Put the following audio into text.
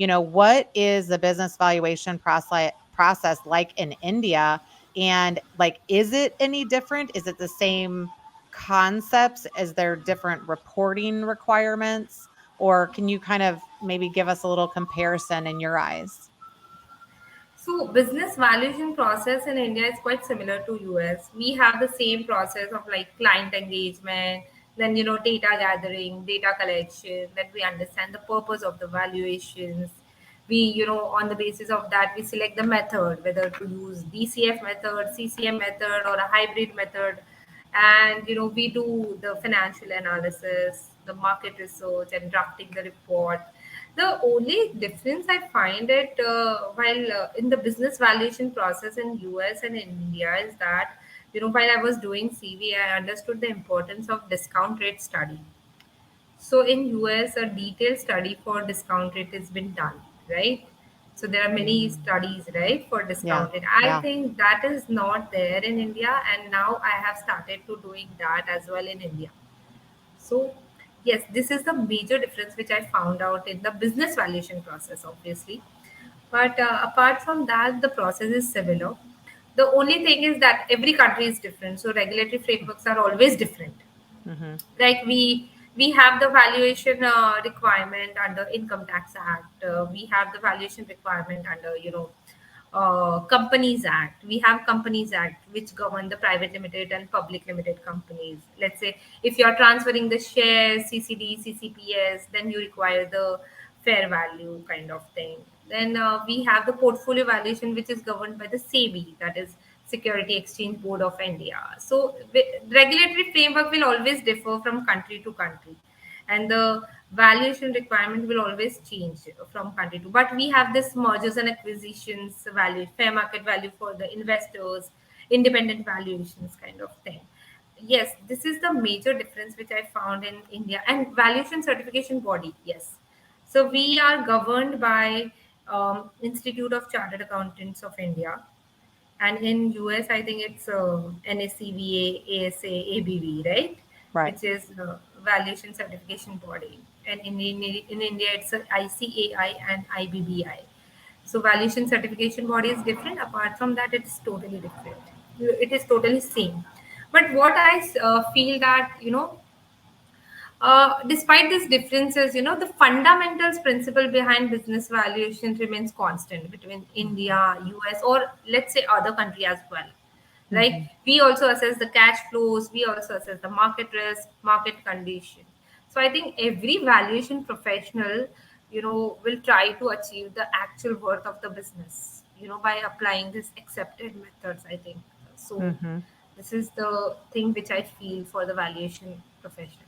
what is the business valuation process like in India? And like, is it any different? Is it the same concepts? Is there different reporting requirements? Or can you kind of maybe give us a little comparison in your eyes? So business valuation process in India is quite similar to US. We have the same process of like client engagement, then data gathering, data collection, then we understand the purpose of the valuations. We on the basis of that we select the method, whether to use DCF method, CCM method, or a hybrid method. And we do the financial analysis, the market research, and drafting the report. The only difference I find it while in the business valuation process in US and India is that while I was doing CV, I understood the importance of discount rate study. So in US, a detailed study for discount rate has been done, right? So there are many Mm. studies, right, for Yeah. discount rate. I Yeah. think that is not there in India, and now I have started to doing that as well in India. So, yes, this is the major difference which I found out in the business valuation process, obviously. But apart from that, the process is similar. The only thing is that every country is different, so regulatory frameworks are always different. Mm-hmm. Like we have the valuation requirement under Income Tax Act. We have the valuation requirement under Companies Act. We have Companies Act which govern the private limited and public limited companies. Let's say if you are transferring the shares, CCD, CCPS, then you require the fair value kind of thing. Then we have the portfolio valuation, which is governed by the SEBI, that is Security Exchange Board of India. So regulatory framework will always differ from country to country, and the valuation requirement will always change from country to. But we have this mergers and acquisitions value, fair market value for the investors, independent valuations kind of thing. Yes, this is the major difference which I found in India. And valuation certification body, yes, so we are governed by Institute of Chartered Accountants of India, and in US I think it's NACVA, ASA, ABV, right, Right. which is valuation certification body. And in India it's ICAI and IBBI. So valuation certification body is different. Apart from that, it's totally different. It is totally same. But what I feel that despite these differences, the fundamentals principle behind business valuation remains constant between Mm-hmm. India, US, or let's say other country as well. Like Mm-hmm. we also assess the cash flows, we also assess the market risk, market condition. So I think every valuation professional, will try to achieve the actual worth of the business, by applying these accepted methods, I think. So Mm-hmm. this is the thing which I feel for the valuation profession.